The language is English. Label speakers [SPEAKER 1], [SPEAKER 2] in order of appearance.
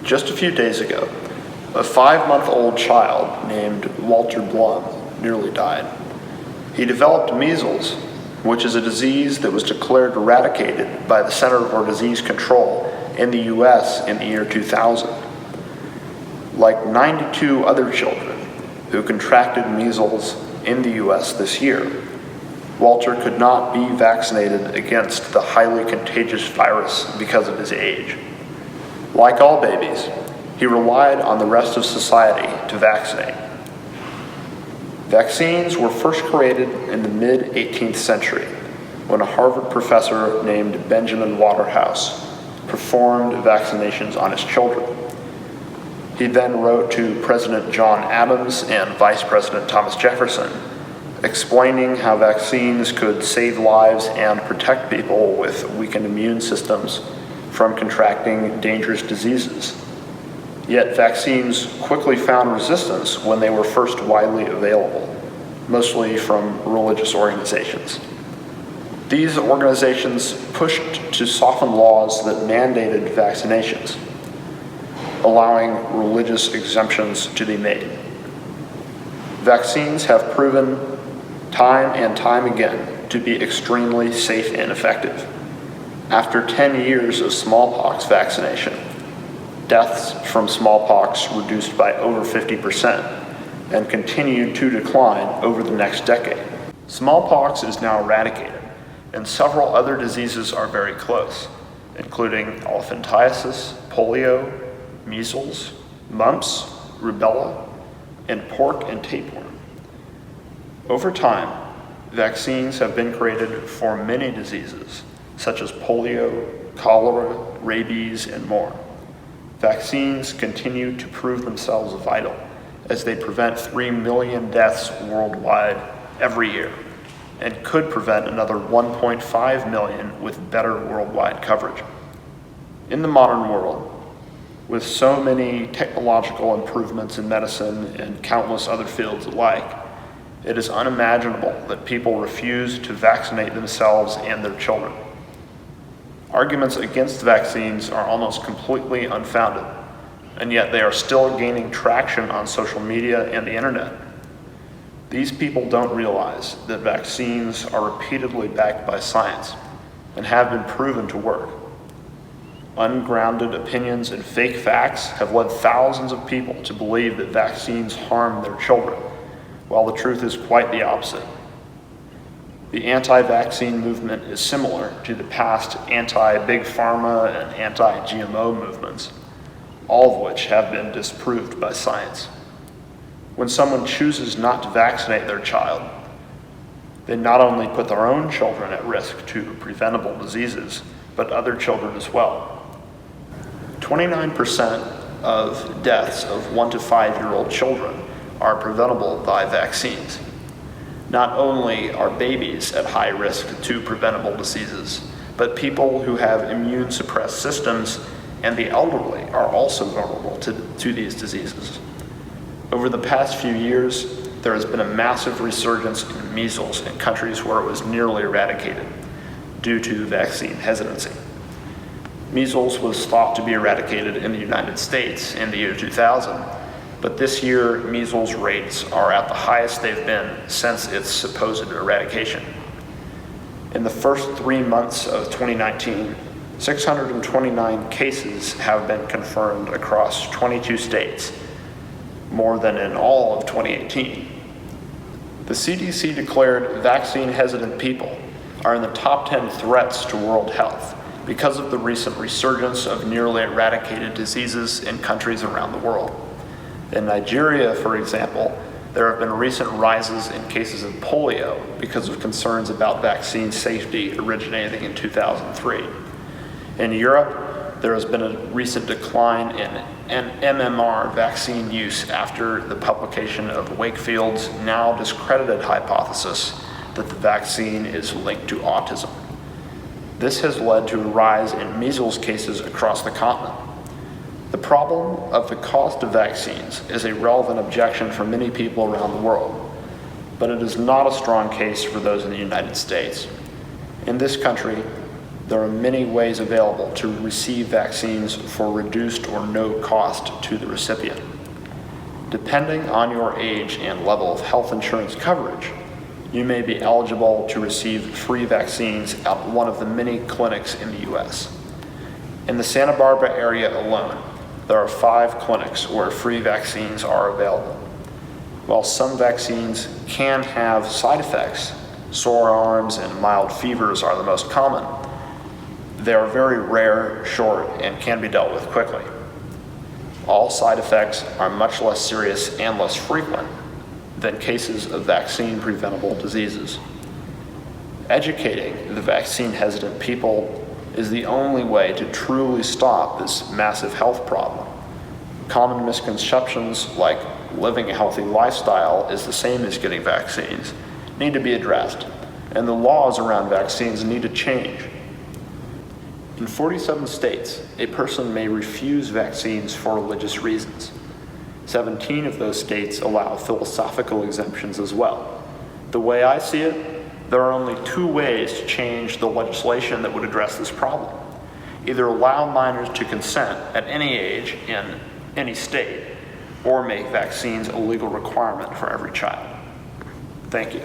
[SPEAKER 1] Just a few days ago, a 5-month-old child named Walter Blum nearly died. He developed measles, which is a disease that was declared eradicated by the Center for Disease Control in the US in the year 2000. Like 92 other children who contracted measles in the US this year, Walter could not be vaccinated against the highly contagious virus because of his age. Like all babies, he relied on the rest of society to vaccinate. Vaccines were first created in the mid-18th century when a Harvard professor named Benjamin Waterhouse performed vaccinations on his children. He then wrote to President John Adams and Vice President Thomas Jefferson, explaining how vaccines could save lives and protect people with weakened immune systems from contracting dangerous diseases. Yet vaccines quickly found resistance when they were first widely available, mostly from religious organizations. These organizations pushed to soften laws that mandated vaccinations, allowing religious exemptions to be made. Vaccines have proven time and time again to be extremely safe and effective. After 10 years of smallpox vaccination, deaths from smallpox reduced by over 50% and continued to decline over the next decade. Smallpox is now eradicated, and several other diseases are very close, including elephantiasis, polio, measles, mumps, rubella, and pork and tapeworm. Over time, vaccines have been created for many diseases, such as polio, cholera, rabies, and more. Vaccines continue to prove themselves vital as they prevent 3 million deaths worldwide every year and could prevent another 1.5 million with better worldwide coverage. In the modern world, with so many technological improvements in medicine and countless other fields alike, it is unimaginable that people refuse to vaccinate themselves and their children. Arguments against vaccines are almost completely unfounded, and yet they are still gaining traction on social media and the internet. These people don't realize that vaccines are repeatedly backed by science and have been proven to work. Ungrounded opinions and fake facts have led thousands of people to believe that vaccines harm their children, while the truth is quite the opposite. The anti-vaccine movement is similar to the past anti-big pharma and anti-GMO movements, all of which have been disproved by science. When someone chooses not to vaccinate their child, they not only put their own children at risk to preventable diseases, but other children as well. 29% of deaths of 1 to 5-year-old children are preventable by vaccines. Not only are babies at high risk to preventable diseases, but people who have immune-suppressed systems and the elderly are also vulnerable to these diseases. Over the past few years, there has been a massive resurgence in measles in countries where it was nearly eradicated due to vaccine hesitancy. Measles was thought to be eradicated in the United States in the year 2000, but this year, measles rates are at the highest they've been since its supposed eradication. In the first 3 months of 2019, 629 cases have been confirmed across 22 states, more than in all of 2018. The CDC declared vaccine-hesitant people are in the top 10 threats to world health because of the recent resurgence of nearly eradicated diseases in countries around the world. In Nigeria, for example, there have been recent rises in cases of polio because of concerns about vaccine safety originating in 2003. In Europe, there has been a recent decline in MMR vaccine use after the publication of Wakefield's now discredited hypothesis that the vaccine is linked to autism. This has led to a rise in measles cases across the continent. The problem of the cost of vaccines is a relevant objection for many people around the world, but it is not a strong case for those in the United States. In this country, There are many ways available to receive vaccines for reduced or no cost to the recipient. Depending on your age and level of health insurance coverage, you may be eligible to receive free vaccines at one of the many clinics in the U.S. In the Santa Barbara area alone, there are 5 clinics where free vaccines are available. While some vaccines can have side effects, sore arms and mild fevers are the most common, they are very rare, short, and can be dealt with quickly. All side effects are much less serious and less frequent than cases of vaccine-preventable diseases. Educating the vaccine-hesitant people is the only way to truly stop this massive health problem. Common misconceptions like living a healthy lifestyle is the same as getting vaccines need to be addressed, and the laws around vaccines need to change. In 47 states, a person may refuse vaccines for religious reasons. 17 of those states allow philosophical exemptions as well. The way I see it, there are only 2 ways to change the legislation that would address this problem. Either allow minors to consent at any age in any state, or make vaccines a legal requirement for every child. Thank you.